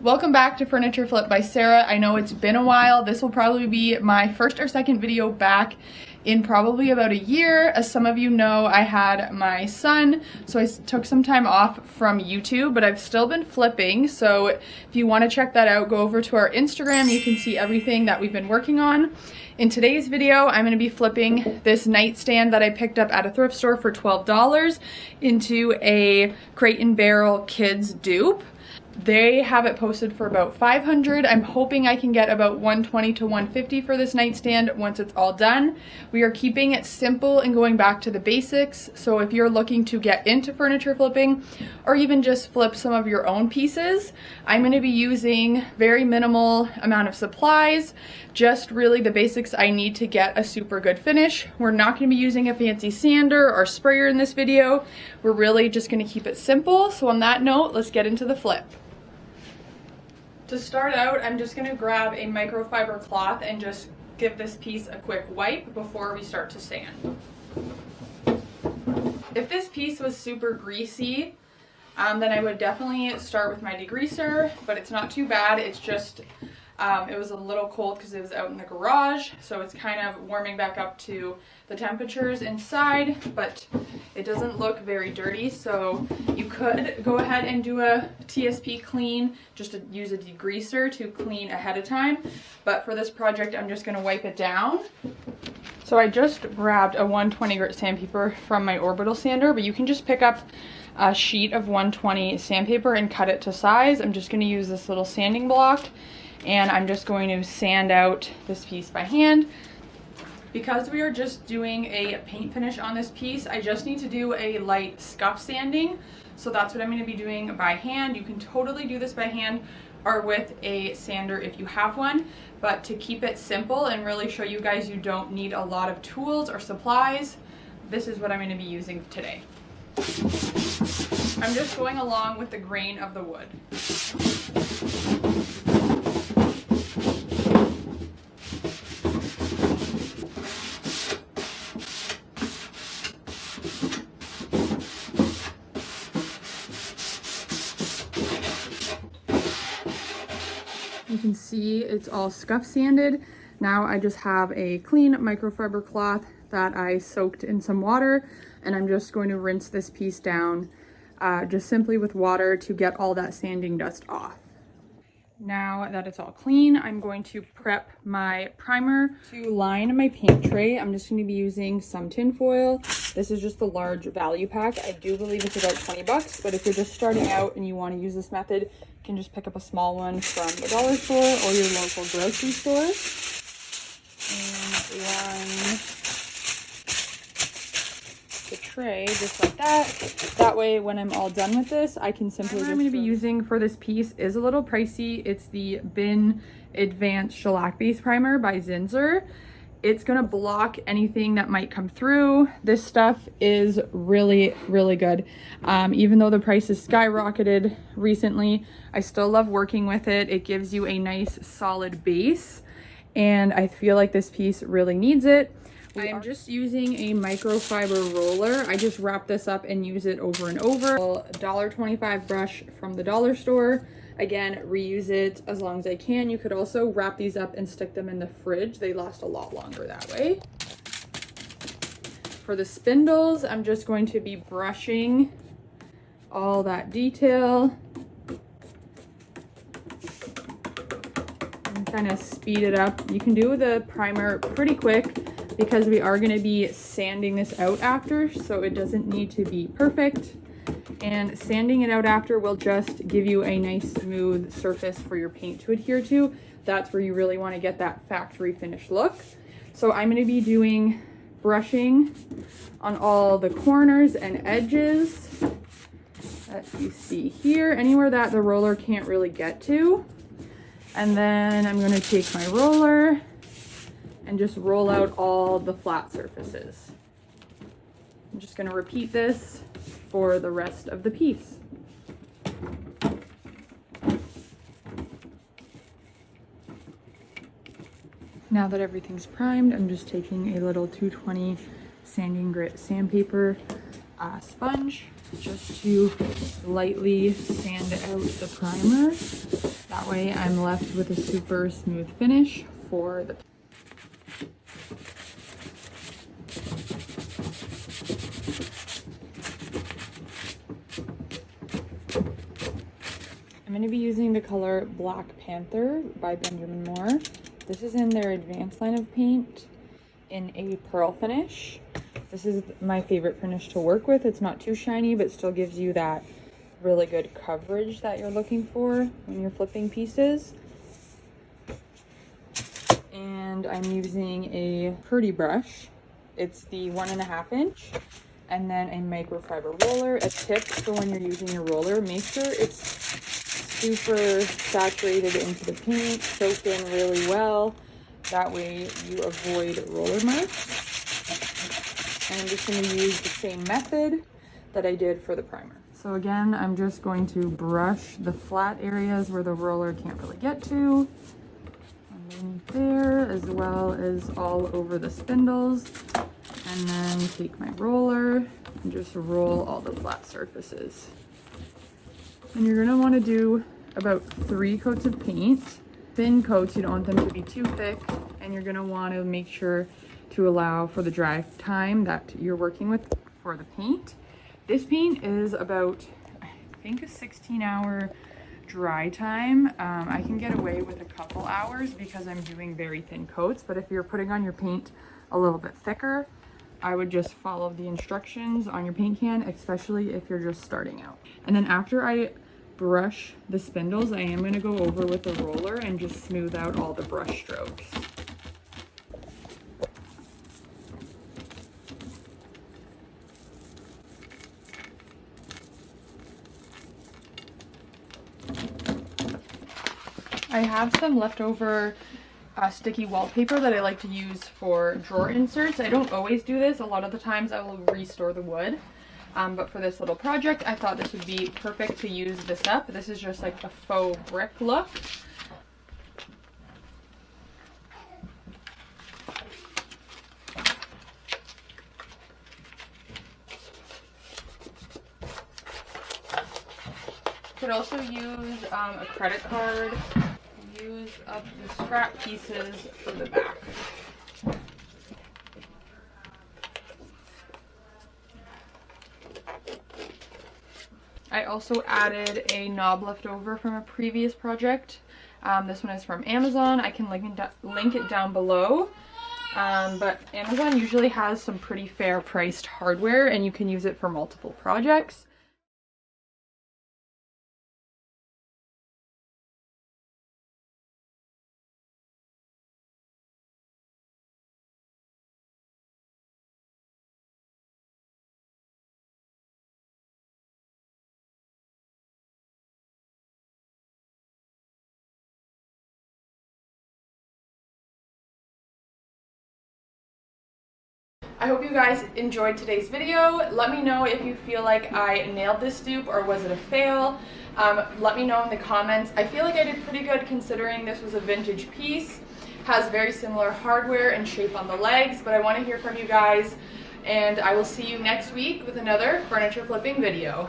Welcome back to Furniture Flip by Sarah. I know it's been a while. This will probably be my first or second video back in probably about a year. As some of you know, I had my son, so I took some time off from YouTube, but I've still been flipping. So if you want to check that out, go over to our Instagram. You can see everything that we've been working on. In today's video, I'm going to be flipping this nightstand that I picked up at a thrift store for $12 into a Crate & Barrel kids dupe. They have it posted for about $500. I'm hoping I can get about $120 to $150 for this nightstand once it's all done. We are keeping it simple and going back to the basics. So if you're looking to get into furniture flipping or even just flip some of your own pieces, I'm going to be using very minimal amount of supplies, just really the basics I need to get a super good finish. We're not going to be using a fancy sander or sprayer in this video. We're really just going to keep it simple. So on that note, let's get into the flip. To start out, I'm just going to grab a microfiber cloth and just give this piece a quick wipe before we start to sand. If this piece was super greasy, then I would definitely start with my degreaser, but it's not too bad. It's just, it was a little cold because it was out in the garage, so it's kind of warming back up to the temperatures inside, but it doesn't look very dirty, so you could go ahead and do a TSP clean, just to use a degreaser to clean ahead of time, but for this project I'm just going to wipe it down. So I just grabbed a 120 grit sandpaper from my orbital sander, but you can just pick up a sheet of 120 sandpaper and cut it to size. I'm just going to use this little sanding block, and I'm just going to sand out this piece by hand. Because we are just doing a paint finish on this piece, I just need to do a light scuff sanding. So that's what I'm going to be doing by hand. You can totally do this by hand or with a sander if you have one. But to keep it simple and really show you guys you don't need a lot of tools or supplies, this is what I'm going to be using today. I'm just going along with the grain of the wood. You can see it's all scuff sanded. Now I just have a clean microfiber cloth that I soaked in some water, and I'm just going to rinse this piece down just simply with water to get all that sanding dust off. Now that it's all clean, I'm going to prep my primer. To line my paint tray, I'm just going to be using some tin foil. This is just the large value pack. I do believe it's about 20 bucks, but if you're just starting out and you want to use this method, you can just pick up a small one from the dollar store or your local grocery store. And run the tray just like that. That way when I'm all done with this, I can simply just... I'm going to be using for this piece is a little pricey. It's the Bin Advanced Shellac Base Primer by Zinsser. It's going to block anything that might come through. This stuff is really, really good. Even though the price has skyrocketed recently, I still love working with it. It gives you a nice solid base, and I feel like this piece really needs it. I am just using a microfiber roller. I just wrap this up and use it over and over. A $1.25 brush from the dollar store. Again, reuse it as long as I can. You could also wrap these up and stick them in the fridge. They last a lot longer that way. For the spindles, I'm just going to be brushing all that detail and kind of speed it up. You can do the primer pretty quick because we are going to be sanding this out after, so it doesn't need to be perfect. And sanding it out after will just give you a nice smooth surface for your paint to adhere to. That's where you really want to get that factory finish look. So I'm going to be doing brushing on all the corners and edges that you see here, anywhere that the roller can't really get to. And then I'm going to take my roller and just roll out all the flat surfaces. I'm just going to repeat this for the rest of the piece. Now that everything's primed, I'm just taking a little 220 sanding grit sandpaper sponge just to lightly sand out the primer. That way I'm left with a super smooth finish for the I'm going to be using the color Black Panther by Benjamin Moore. This is in their advanced line of paint in a pearl finish. This is my favorite finish to work with. It's not too shiny, but still gives you that really good coverage that you're looking for when you're flipping pieces. And I'm using a Purdy brush. It's the 1.5 inch. And then a microfiber roller. A tip for when you're using your roller, make sure it's super saturated into the paint, soaked in really well. That way you avoid roller marks. And I'm just going to use the same method that I did for the primer. So again, I'm just going to brush the flat areas where the roller can't really get to. Underneath there, as well as all over the spindles. And then take my roller and just roll all the flat surfaces. And you're going to want to do about 3 coats of paint. Thin coats, you don't want them to be too thick. And you're going to want to make sure to allow for the dry time that you're working with for the paint. This paint is about, I think, a 16-hour dry time. I can get away with a couple hours because I'm doing very thin coats, but if you're putting on your paint a little bit thicker, I would just follow the instructions on your paint can, especially if you're just starting out. And then after I brush the spindles, I am going to go over with the roller and just smooth out all the brush strokes. I have some leftover sticky wallpaper that I like to use for drawer inserts. I don't always do this. A lot of the times I will restore the wood. But for this little project, I thought this would be perfect to use this up. This is just like a faux brick look. Could also use a credit card. Use up the scrap pieces for the back. I also added a knob left over from a previous project. This one is from Amazon. I can link it down below. But Amazon usually has some pretty fair priced hardware and you can use it for multiple projects. I hope you guys enjoyed today's video. Let me know if you feel like I nailed this dupe or was it a fail. Let me know in the comments. I feel like I did pretty good considering this was a vintage piece. Has very similar hardware and shape on the legs, but I want to hear from you guys and I will see you next week with another furniture flipping video.